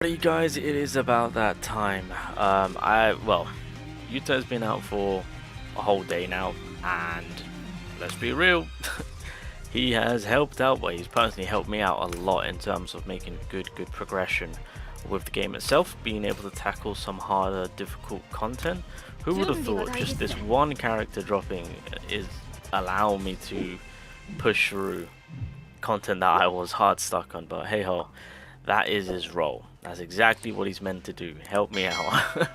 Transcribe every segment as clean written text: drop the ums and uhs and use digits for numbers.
Alrighty guys, it is about that time. Yuta has been out for a whole day now, and let's be real, he has helped out. Well, he's personally helped me out a lot in terms of making good progression with the game itself, being able to tackle some harder, difficult content. Who would have thought just this one character dropping is allowing me to push through content that I was hard stuck on? But hey ho, that is his role. That's exactly what he's meant to do, help me out.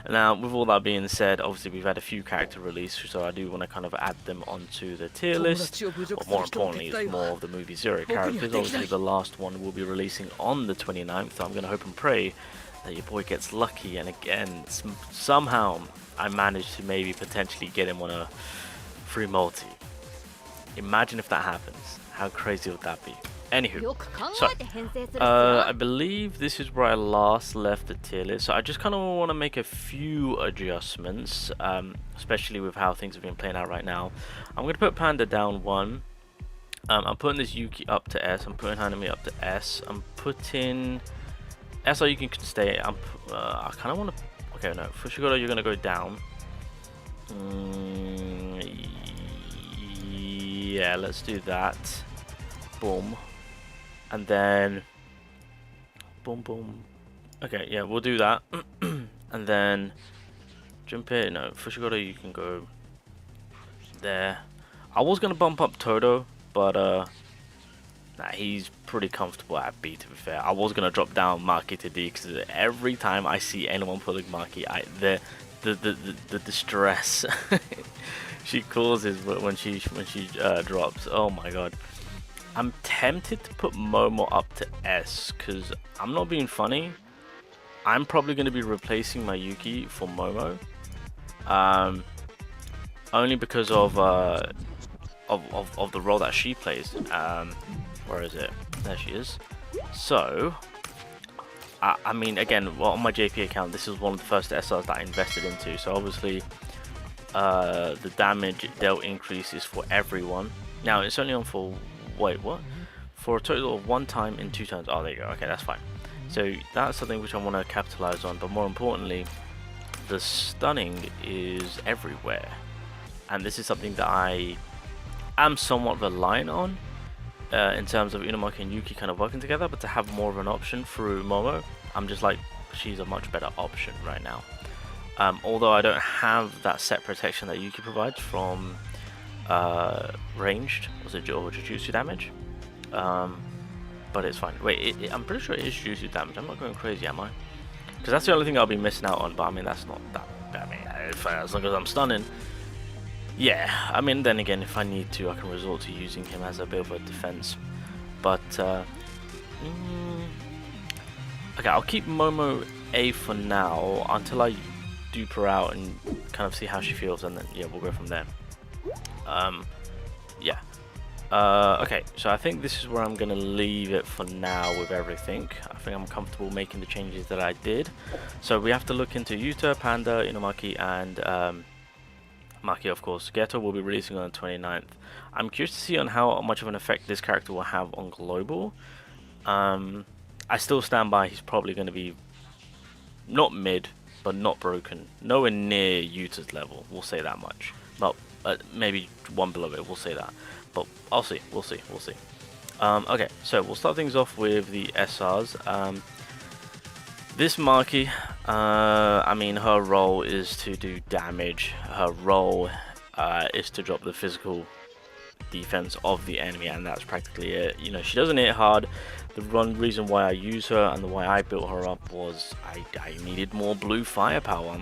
Now, with all that being said, obviously we've had a few character releases, so I do want to kind of add them onto the tier list. But more importantly, it's more of the movie Zero characters. Obviously the last one will be releasing on the 29th, so I'm going to hope and pray that your boy gets lucky, and again, somehow I managed to maybe potentially get him on a free multi. Imagine if that happens. How crazy would that be? Anywho, so I believe this is where I last left the tier list, so I just kind of want to make a few adjustments, especially with how things have been playing out right now. I'm going to put Panda down 1. I'm putting this Yuki up to S. I'm putting Hanami up to S. I'm putting SR, you can stay. I kind of want to. Okay, no, Fushiguro, you're going to go down. Yeah, let's do that. Boom. And then boom. Okay, yeah, we'll do that. And then Junpei, no, Fushiguro, you can go there. I was gonna bump up Todo, but nah, he's pretty comfortable at B, to be fair. I was gonna drop down Maki to D, because every time I see anyone pulling Maki, the distress she causes when she drops. Oh my god. I'm tempted to put Momo up to S, because I'm not being funny. I'm probably going to be replacing my Yuki for Momo, only because of the role that she plays. Where is it? There she is. So, I mean, again, on my JP account, this is one of the first SRs that I invested into. So obviously, the damage dealt increase is for everyone. Now it's only on for. Wait, what? For a total of 1 time in 2 turns. Oh, there you go. Okay, that's fine. So that's something which I want to capitalize on. But more importantly, the stunning is everywhere, and this is something that I am somewhat reliant on in terms of Inumaki and Yuki kind of working together. But to have more of an option through Momo, I'm just like, she's a much better option right now. Although I don't have that set protection that Yuki provides from ranged, was it Jujutsu damage? But it's fine. Wait, I'm pretty sure it is Jujutsu damage. I'm not going crazy, am I? Because that's the only thing I'll be missing out on. But I mean, that's not that. I mean, as long as I'm stunning, yeah. I mean, then again, if I need to, I can resort to using him as a bit of a defense. But okay, I'll keep Momo A for now until I dupe her out and kind of see how she feels, and then yeah, we'll go from there. Yeah. Okay, so I think this is where I'm gonna leave it for now with everything. I think I'm comfortable making the changes that I did. So we have to look into Yuta, Panda, Inumaki, and Maki, of course. Geto will be releasing on the 29th. I'm curious to see on how much of an effect this character will have on global. I still stand by he's probably going to be not mid, but not broken. Nowhere near Yuta's level, we'll say that much. But maybe 1 below it, we'll say that. But I'll see, we'll see. Okay, so we'll start things off with the SRs. This Maki, I mean, her role is to do damage. Her role is to drop the physical defense of the enemy, and that's practically it. You know, she doesn't hit hard. The one reason why I use her and the way I built her up was I needed more blue firepower.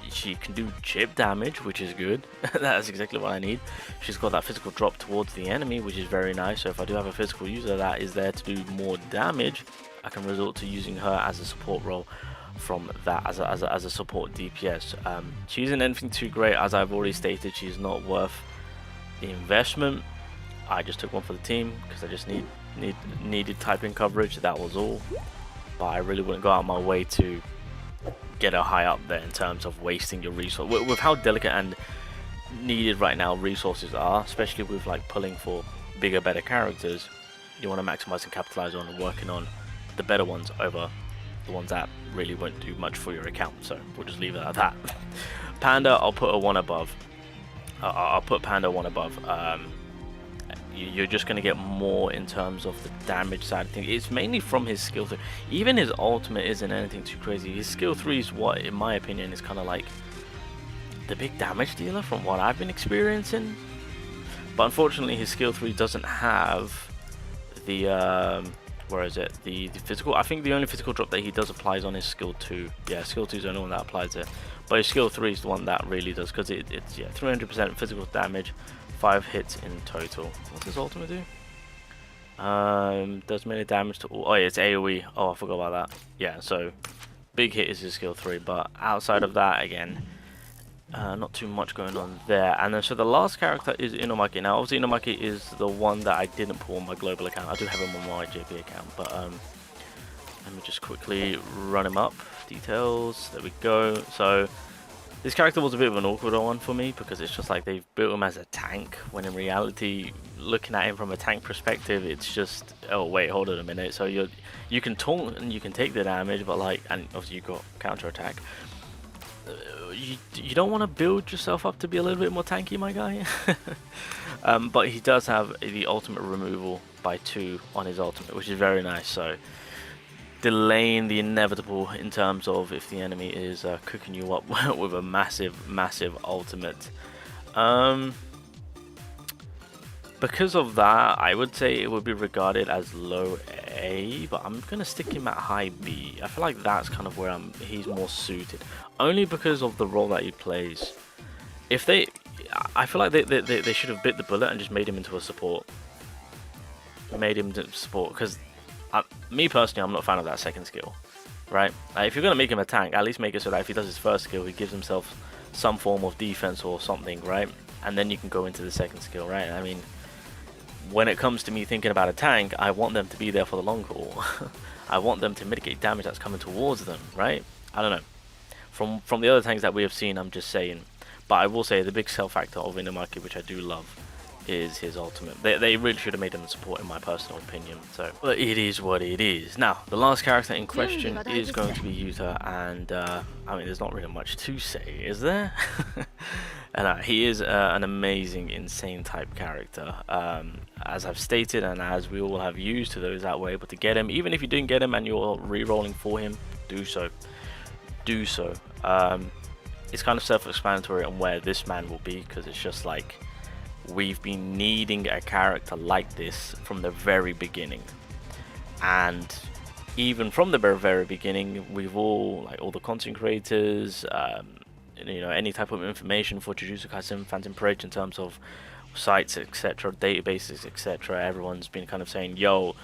She can do chip damage, which is good. That's exactly what I need. She's got that physical drop towards the enemy, which is very nice. So if I do have a physical user that is there to do more damage, I can resort to using her as a support role from that, as a support DPS. She isn't anything too great, as I've already stated. She's not worth the investment. I just took one for the team because I just needed typing coverage. That was all. But I really wouldn't go out of my way to get her high up there in terms of wasting your resource with how delicate and needed right now resources are, especially with like pulling for bigger, better characters. You want to maximize and capitalize on working on the better ones over the ones that really won't do much for your account. So we'll just leave it at that. Panda, I'll put a 1 above. I'll put Panda 1 above. You're just going to get more in terms of the damage side of things. It's mainly from his skill 3. Even his ultimate isn't anything too crazy. His skill 3 is what, in my opinion, is kind of like the big damage dealer from what I've been experiencing. But unfortunately, his skill 3 doesn't have the where is it? The physical. I think the only physical drop that he does applies on his skill 2. Yeah, skill 2 is the only one that applies it. But his skill 3 is the one that really does, because it's 300% physical damage, 5 hits in total. What's his ultimate do? Does melee damage to all. Oh yeah, it's AoE. Oh, I forgot about that. Yeah, so big hit is his skill 3, but outside of that, again, not too much going on there. And then so the last character is Inumaki. Now obviously Inumaki is the one that I didn't put on my global account. I do have him on my JP account, but let me just quickly run him up. Details, there we go. So this character was a bit of an awkward one for me, because it's just like they've built him as a tank, when in reality, looking at him from a tank perspective, it's just, oh wait, hold on a minute. So you can taunt and you can take the damage, but like, and obviously you've got counter attack. You don't want to build yourself up to be a little bit more tanky, my guy. But he does have the ultimate removal by 2 on his ultimate, which is very nice. So delaying the inevitable in terms of if the enemy is cooking you up with a massive ultimate. Because of that, I would say it would be regarded as low A, but I'm gonna stick him at high B. I feel like that's kind of where he's more suited, only because of the role that he plays. I feel like they should have bit the bullet and just made him into a support. Because me personally, I'm not a fan of that second skill, right? If you're gonna make him a tank, at least make it so that if he does his first skill, he gives himself some form of defense or something, right? And then you can go into the second skill, right? I mean, when it comes to me thinking about a tank, I want them to be there for the long haul. I want them to mitigate damage that's coming towards them, right? I don't know. From the other tanks that we have seen, I'm just saying. But I will say the big sell factor of Inumaki, which I do love, is his ultimate. They really should have made him support, in my personal opinion. So, but it is what it is. Now, the last character in question is going to be Yuta, and I mean, there's not really much to say, is there? And he is an amazing, insane type character. As I've stated, and as we all have used to those that were able to get him. Even if you didn't get him and you're re-rolling for him, do so. Do so. It's kind of self-explanatory on where this man will be, because it's just like, we've been needing a character like this from the very beginning. And even from the very beginning, we've all, like all the content creators, you know, any type of information for Jujutsu Kaisen, Phantom Parade in terms of sites, etc., databases, etc., everyone's been kind of saying, yo,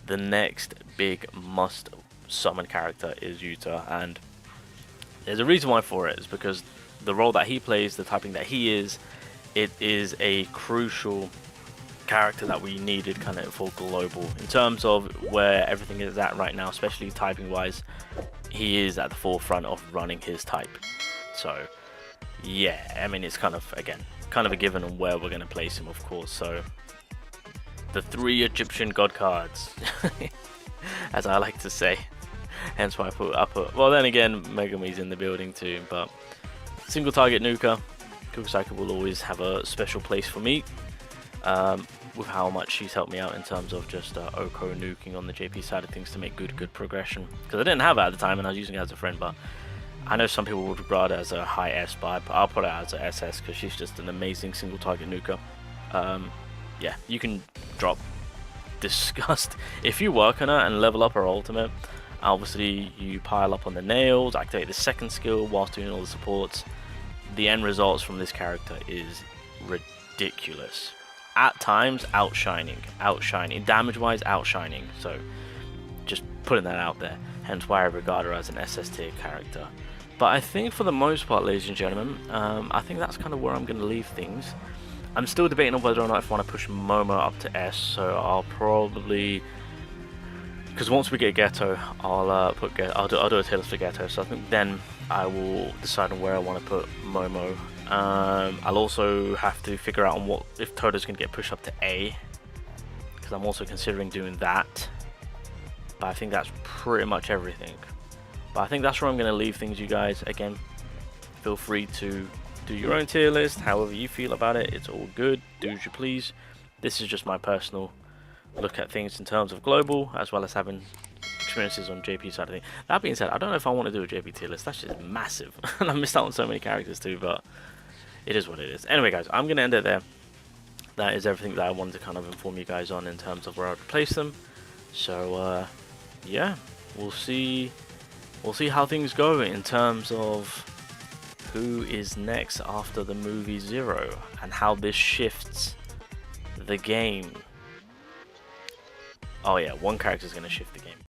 the next big must summon character is Yuta. And there's a reason why for it. Is because the role that he plays, the typing that he is, it is a crucial character that we needed kind of for global. In terms of where everything is at right now, especially typing wise, he is at the forefront of running his type. So yeah, I mean, it's kind of, again, kind of a given on where we're going to place him, of course. So the 3 Egyptian god cards, as I like to say. Hence why I put, well then again, Megumi's in the building too, but single target Nuke, Kukusaki will always have a special place for me, with how much she's helped me out in terms of just Oko nuking on the JP side of things to make good progression. Because I didn't have it at the time and I was using it as a friend, but I know some people would regard it as a high S, but I'll put it as a SS because she's just an amazing single target Nuke. Yeah, you can drop Disgust. If you work on her and level up her ultimate, obviously you pile up on the nails, activate the second skill whilst doing all the supports. The end results from this character is ridiculous. At times, outshining, damage wise, outshining. So just putting that out there, hence why I regard her as an SS tier character. But I think for the most part, ladies and gentlemen, I think that's kind of where I'm going to leave things. I'm still debating on whether or not I want to push Momo up to S, so I'll probably, because once we get Ghetto, I'll do a tailor for Ghetto. So I think then I will decide on where I want to put Momo. I'll also have to figure out on if Todo's going to get pushed up to A, because I'm also considering doing that. But I think that's pretty much everything. But I think that's where I'm going to leave things, you guys. Again, feel free to do your own tier list, however you feel about it. It's all good. Do as you please. This is just my personal look at things in terms of global, as well as having experiences on JP side of things. That being said, I don't know if I want to do a JP tier list. That's just massive. And I missed out on so many characters too, but it is what it is. Anyway, guys, I'm going to end it there. That is everything that I wanted to kind of inform you guys on in terms of where I would place them. So, yeah, we'll see how things go in terms of who is next after the movie Zero and how this shifts the game. Oh yeah, one character is going to shift the game.